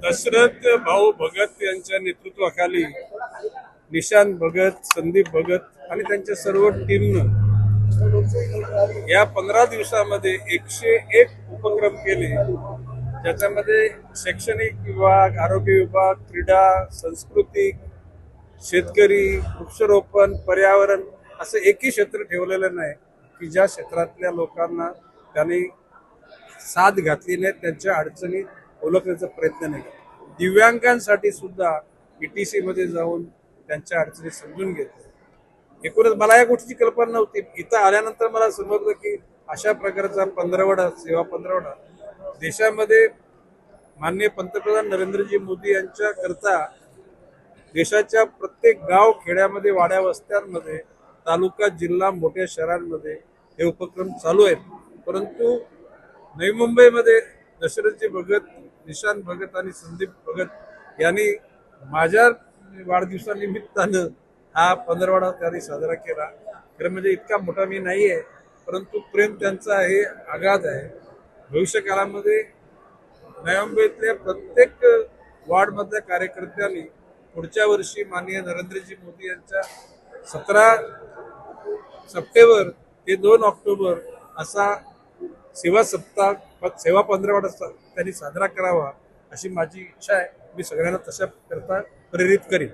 दशरथ भाऊ भगत यांच्या नेतृत्वाखाली निशांत भगत, संदीप भगत आणि त्यांच्या सर्व टीमनं या 15 दिवसामध्ये 101 उपक्रम केले, ज्याच्यामध्ये शैक्षणिक विभाग, आरोग्य विभाग, क्रीडा, सांस्कृतिक, शेतकरी, वृक्षारोपण, पर्यावरण असं एकही क्षेत्र ठेवलेलं नाही की ज्या क्षेत्रातल्या लोकांना त्यांनी साथ घातली नाही, त्यांच्या अडचणी ओळखण्याचा प्रयत्न नाही. दिव्यांगांसाठी सुद्धा ETC मध्ये जाऊन त्यांच्या अडचणी समजून घेतल्या. एकूणच मला या गोष्टीची कल्पना नव्हती. इथं आल्यानंतर मला समजलं की अशा प्रकारचा पंधरवडा, सेवा पंधरवडा देशामध्ये माननीय पंतप्रधान नरेंद्रजी मोदी यांच्या करता देशाच्या प्रत्येक गाव, खेड्यामध्ये, वाड्या वस्त्यांमध्ये, तालुका, जिल्हा, मोठ्या शहरांमध्ये हे उपक्रम चालू आहेत. परंतु नवी मुंबईमध्ये दशरथजी भगत, निशांत भगत आणि संदीप भगत यांनी माझ्या वाढदिवसानिमित्तानं हा पंधरवडा त्यांनी साजरा केला. खरं म्हणजे इतका मोठा मी नाही आहे, परंतु प्रेम त्यांचा हे आघात आहे. भविष्य काळामध्ये नवी मुंबईतल्या प्रत्येक वॉर्डमधल्या कार्यकर्त्यांनी पुढच्या वर्षी माननीय नरेंद्रजी मोदी यांच्या 17 सप्टेंबर ते 2 ऑक्टोबर असा सेवा सप्ताह, सेवा पंधरवडा त्यांनी साजरा करावा अशी माझी इच्छा आहे. मी सगळ्यांना तशा करता प्रेरित करीन.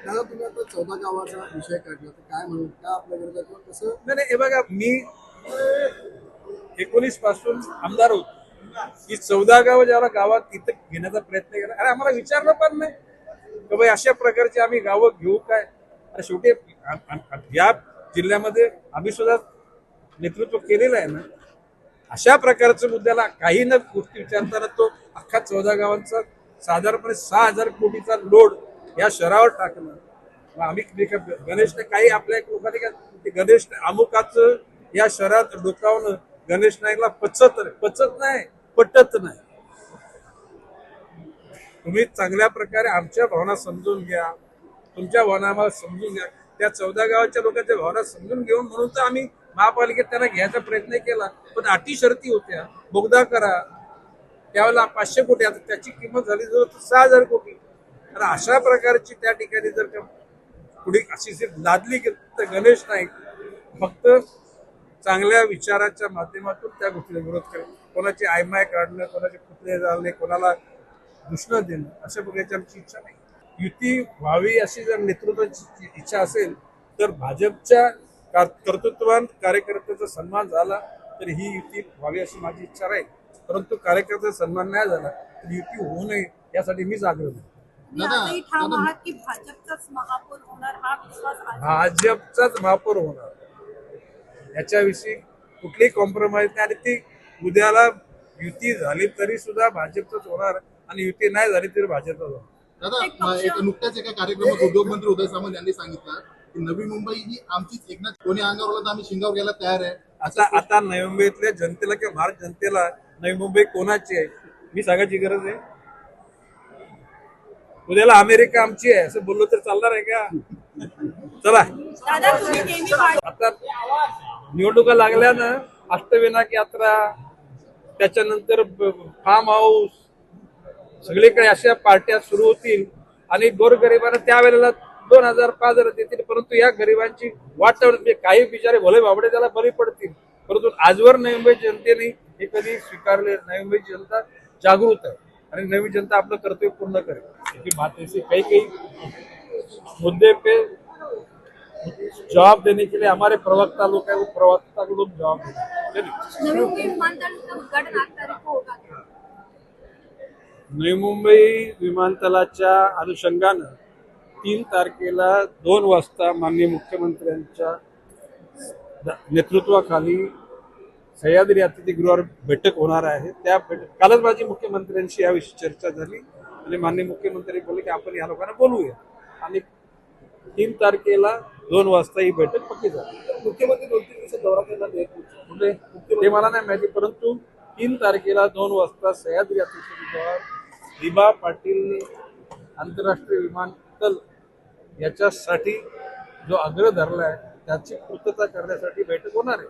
दादा, तुम्ही आता 14 गावाचा विषय काढला, तर काय म्हणून का आपल्या विरोधात कसं? नाही, हे बघा, मी 19 पासून आमदार होतो. ही 14 गावं ज्याला गावात तिथं घेण्याचा प्रयत्न केला, अरे आम्हाला विचारलं पण नाही की बाई अशा प्रकारची आम्ही गावं घेऊ काय. अरे शेवटी या जिल्ह्यामध्ये आम्ही सुद्धा नेतृत्व केलेलं आहे ना. अशा प्रकारच्या मुद्द्याला काही न गोष्टी विचारताना तो अख्खा 14 गावांचा साधारणपणे 6,000 कोटीचा लोड या शहरावर टाकणं. मग आम्ही गणेशने काही आपल्या लोकांनी काय गणेश अमुकाचं या शहरात डोकावणं गणेश नाईकला पचत नाही, पटत नाही. तुम्ही चांगल्या प्रकारे आमच्या भावना समजून घ्या, तुमच्या भावना आम्हाला समजून घ्या. त्या 14 गावाच्या लोकांच्या भावना समजून घेऊन म्हणून तर आम्ही महापालिकेत त्यांना घ्यायचा प्रयत्न केला. पण अटी शर्ती होत्या. बोगदा करा, त्यावेळेला 500 कोटी, आता त्याची किंमत झाली जवळ 6,000 कोटी. तर अशा प्रकारची त्या ठिकाणी जर का पुढे अशी लादली तर गणेश नाईक फक्त चांगल्या विचाराच्या माध्यमातून त्या गोष्टीला विरोध करेल. कोणाची आयमाय काढणं, कोणाचे पुतळे जाळणे, कोणाला दुष्ण देणं अशा प्रकारची आमची इच्छा नाही. युती व्हावी अशी जर नेतृत्वाची इच्छा असेल तर भाजपच्या कर्तृत्ववान कार्यकर्त्याचा सन्मान झाला तर ही युती व्हावी अशी माझी इच्छा राहील. परंतु कार्यकर्त्याचा सन्मान नाही झाला तर युती होऊ नये यासाठी मीच आग्रह करतो. भाजपचाच महापौर होणार हा विश्वास भाजपचाच महापौर होणार याच्याविषयी कुठलीही कॉम्प्रोमाइज नाही. आणि ती उद्याला युती झाली तरी सुद्धा भाजपचाच होणार आणि युती नाही झाली तरी भाजपचाच होणार. दादा, नुकत्याच एका कार्यक्रमात उद्योगमंत्री उदय सामंत यांनी सांगितलं की नवी मुंबई ही आमचीच, एकनाथ कोणी अंगावर तर आम्ही शिंगावर घ्यायला तयार आहे. आता नवी मुंबईतल्या जनतेला किंवा भारत जनतेला नवी मुंबई कोणाची आहे मी सांगायची गरज आहे. उद्याला अमेरिका आमची आहे असं बोललो तर चालणार आहे का? चला, आता निवडणुका लागल्यानं अष्टविनायक यात्रा, त्याच्यानंतर फार्म हाऊस, सगळीकडे अशा पार्ट्या सुरू होतील आणि गोरगरिबांना त्यावेळेला 2,000 5,000 देतील. परंतु या गरिबांची वाट म्हणजे काही बिचारे भले बाबडे त्याला बळी पडतील. परंतु आजवर नवी मुंबई जनतेने हे कधी स्वीकारले. नवी मुंबईची जनता जागृत आहे आणि नवी जनता आपलं कर्तव्य पूर्ण करेल. ही बात ऐसी काही मुद्दे पे जवाब देने के लिए हमारे प्रवक्ता लोग है, वो प्रवक्ता को लोग जवाब देंगे. नवी मुंबई विमानतळाच्या अनुषंगानं 3 तारखेला 2 वाजता माननीय मुख्यमंत्र्यांच्या नेतृत्वाखाली सह्याद्री अतिथीगृहावर बैठक होणार आहे. त्या कालच माझी मुख्यमंत्र्यांशी याविषयी चर्चा झाली आणि माननीय मुख्यमंत्री बोलले की आपण या लोकांना बोलवूया आणि 3 तारखेला 2 वाजता ही बैठक पक्की झाली. मुख्यमंत्री 2-3 दिवसात दौरा केला ते मला नाही माहिती, परंतु 3 तारखेला 2 वाजता सह्याद्री अतिथीगृहावर दिबा पाटील आंतरराष्ट्रीय विमानतळ याच्यासाठी जो आग्रह धरला आहे त्याची पूर्तता करण्यासाठी बैठक होणार आहे.